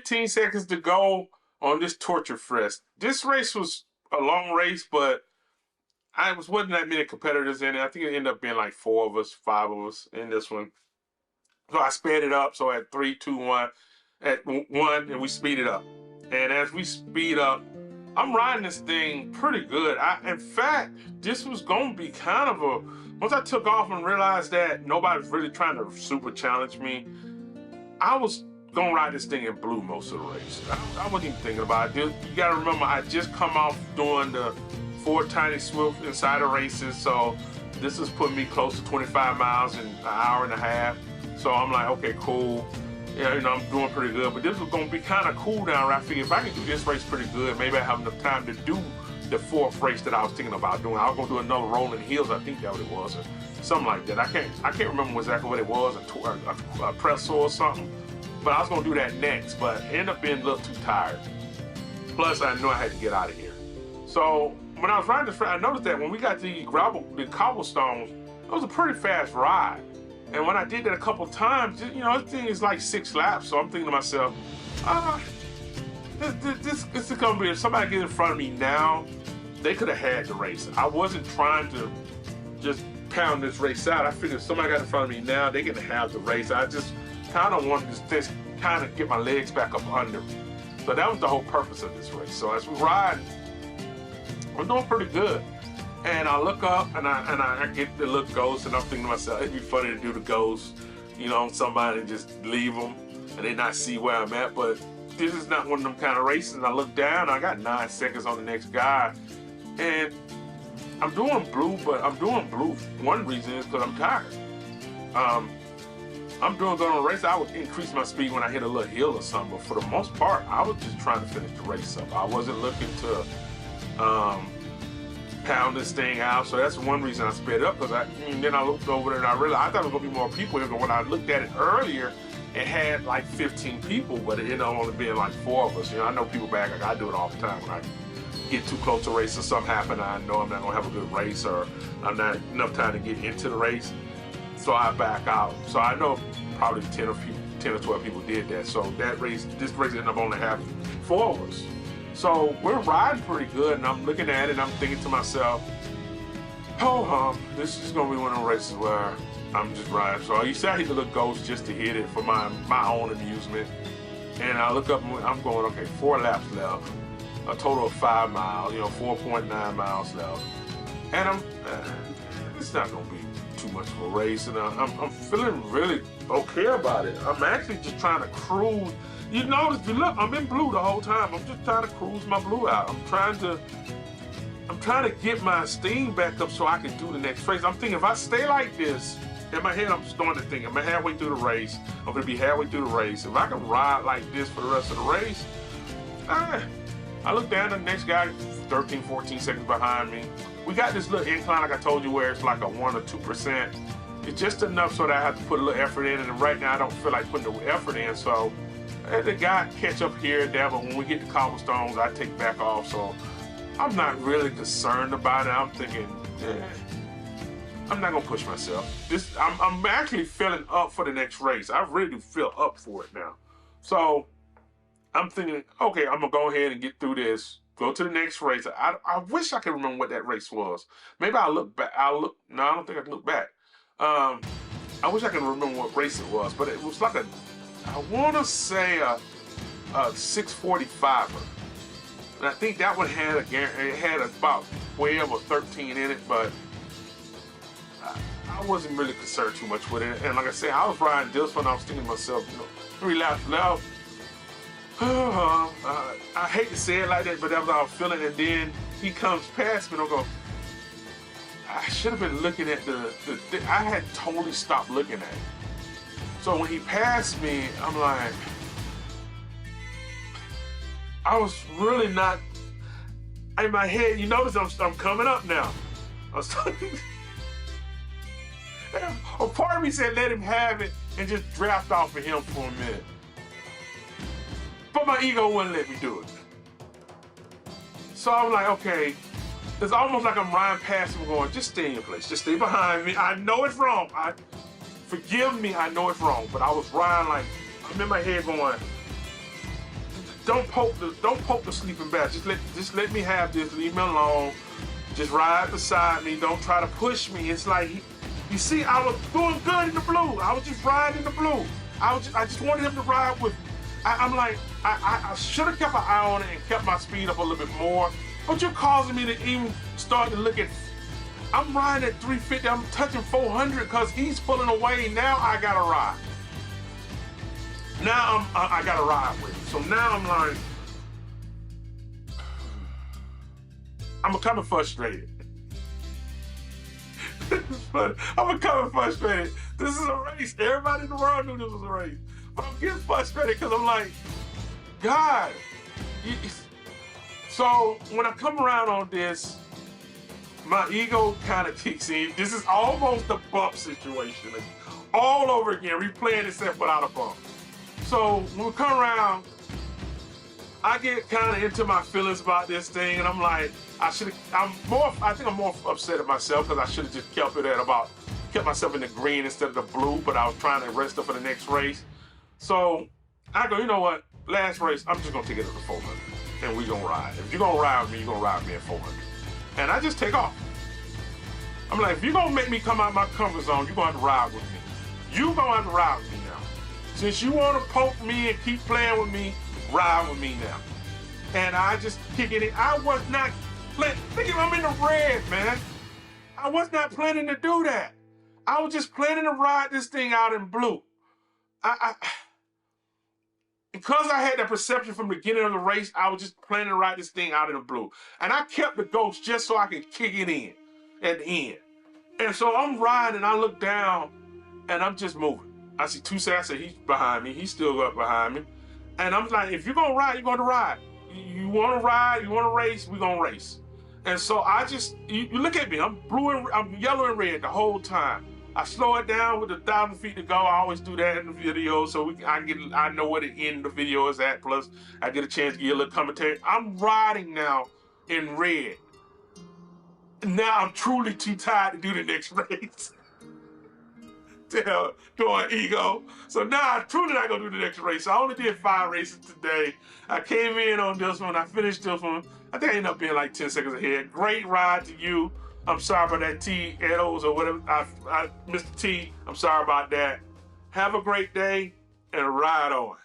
15 seconds to go on this Torturefest. This race was a long race, but wasn't that many competitors in it. I think it ended up being like 4 of us, 5 of us in this one. So I sped it up. So at 3, 2, 1, at 1, and we speed it up. And as we speed up, I'm riding this thing pretty good. In fact, this was gonna be kind of once I took off and realized that nobody was really trying to super challenge me, I was gonna ride this thing in blue most of the race. I wasn't even thinking about it. You gotta remember, I just come off doing the 4 Tiny Swift Insider races, so this is putting me close to 25 miles in an hour and a half. So I'm like, okay, cool. Yeah, I'm doing pretty good. But this was gonna be kind of cool down. I figured if I can do this race pretty good, maybe I have enough time to do the 4th race that I was thinking about doing. I was gonna do another Rolling Hills, I think that what it was, or something like that. I can't remember exactly what it was, a press or something. But I was gonna do that next, but ended up being a little too tired. Plus, I knew I had to get out of here. So when I was riding this, I noticed that when we got the cobblestones, it was a pretty fast ride. And when I did that a couple times, this thing is like 6 laps. So I'm thinking to myself, this is gonna be, if somebody gets in front of me now, they could have had the race. I wasn't trying to just pound this race out. I figured if somebody got in front of me now, they can have the race. I just kind of wanted to just kind of get my legs back up under me. So that was the whole purpose of this race. So as we ride, we're doing pretty good. And I look up and I get the little ghost, and I'm thinking to myself, it'd be funny to do the ghost, somebody just leave them and they not see where I'm at. But this is not one of them kind of races. And I look down, I got 9 seconds on the next guy. And I'm doing blue, but I'm doing blue. One reason is because I'm tired. I'm doing good on the race. I would increase my speed when I hit a little hill or something, but for the most part, I was just trying to finish the race up. I wasn't looking to pound this thing out, so that's one reason I sped up. Because then I looked over there and I realized I thought there was gonna be more people here. But when I looked at it earlier, it had like 15 people, but it ended up only being like 4 of us. I know people back. Like, I do it all the time when I get too close to a race or something happen. I know I'm not gonna have a good race, or I'm not enough time to get into the race, so I back out. So I know probably 10 or 12 people did that. So this race ended up only having 4 of us. So we're riding pretty good, and I'm looking at it and I'm thinking to myself, this is gonna be one of the races where I'm just riding. So I used to hit the little ghost just to hit it for my own amusement. And I look up and I'm going, okay, 4 laps left, a total of 5 miles, 4.9 miles left. And it's not gonna be too much of a race, and I'm feeling really okay about it. I'm actually just trying to cruise. You notice, if you look, I'm in blue the whole time. I'm just trying to cruise my blue out. I'm trying to get my steam back up so I can do the next race. I'm thinking if I stay like this, in my head I'm starting to think, I'm halfway through the race. I'm gonna be halfway through the race. If I can ride like this for the rest of the race, I look down at the next guy, 13, 14 seconds behind me. We got this little incline, like I told you, where it's like a 1 or 2%. It's just enough so that I have to put a little effort in, and right now I don't feel like putting the effort in, so I had the guy catch up here and there, but when we get to cobblestones, I take back off, so I'm not really concerned about it. I'm thinking, I'm not gonna push myself. I'm actually feeling up for the next race. I really do feel up for it now. So I'm thinking, okay, I'm gonna go ahead and get through this, go to the next race. I wish I could remember what that race was. Maybe I'll look back. No, I don't think I can look back. I wish I could remember what race it was, but it was like I want to say a 645er. And I think that one had about 12 or 13 in it, but I wasn't really concerned too much with it. And like I said, I was riding this one. I was thinking to myself, 3 laps left. I hate to say it like that, but that's what I was feeling. And then he comes past me, and I go, I should have been looking at I had totally stopped looking at it. So when he passed me, I'm like, I was really not, in my head, you notice I'm coming up now. I was talking, a part of me said let him have it and just draft off of him for a minute. But my ego wouldn't let me do it. So I was like, okay, it's almost like I'm riding past him going, just stay in your place, just stay behind me. I know it's wrong. Forgive me, I know it's wrong. But I was riding like, I'm in my head going, don't poke the sleeping bag. Just let me have this. Leave me alone. Just ride beside me. Don't try to push me. It's like, you see, I was doing good in the blue. I was just riding in the blue. I just wanted him to ride with me. I'm like, I should have kept an eye on it and kept my speed up a little bit more. But you're causing me to even start to look at, I'm riding at 350, I'm touching 400 because he's pulling away. Now I gotta ride. Now I gotta ride with him. So now I'm like, I'm becoming frustrated. I'm becoming frustrated. This is a race. Everybody in the world knew this was a race. But I'm getting frustrated because I'm like, God. So when I come around on this, my ego kind of kicks in. This is almost a bump situation. Like, all over again, replaying itself without a bump. So when we come around, I get kind of into my feelings about this thing, and I'm like, I think I'm more upset at myself because I should have just kept myself in the green instead of the blue, but I was trying to rest up for the next race. So I go, you know what? Last race, I'm just gonna take it up to 400, and we gonna ride. If you're gonna ride with me, you're gonna ride with me at 400. And I just take off. I'm like, if you're gonna make me come out of my comfort zone, you're gonna have to ride with me. You're gonna have to ride with me now. Since you wanna poke me and keep playing with me, ride with me now. And I just kick it in. I was not planning. Think if I'm in the red, man. I was not planning to do that. I was just planning to ride this thing out in blue. Because I had that perception from the beginning of the race, I was just planning to ride this thing out in the blue. And I kept the ghost just so I could kick it in at the end. And so I'm riding, and I look down, and I'm just moving. I see two sets. I say, he's behind me. He's still up behind me. And I'm like, if you're gonna ride, you're gonna ride. You wanna ride, you wanna race, we're gonna race. And so I just, you look at me, I'm yellow and red the whole time. I slow it down with 1,000 feet to go. I always do that in the video so I know where the end of the video is at. Plus, I get a chance to get a little commentary. I'm riding now in red. Now I'm truly too tired to do the next race. Going ego. So now I'm truly not gonna do the next race. So I only did 5 races today. I came in on this one. I finished this one. I think I ended up being like 10 seconds ahead. Great ride to you. I'm sorry about that T, Edos or whatever. Mr. T, I'm sorry about that. Have a great day and ride on.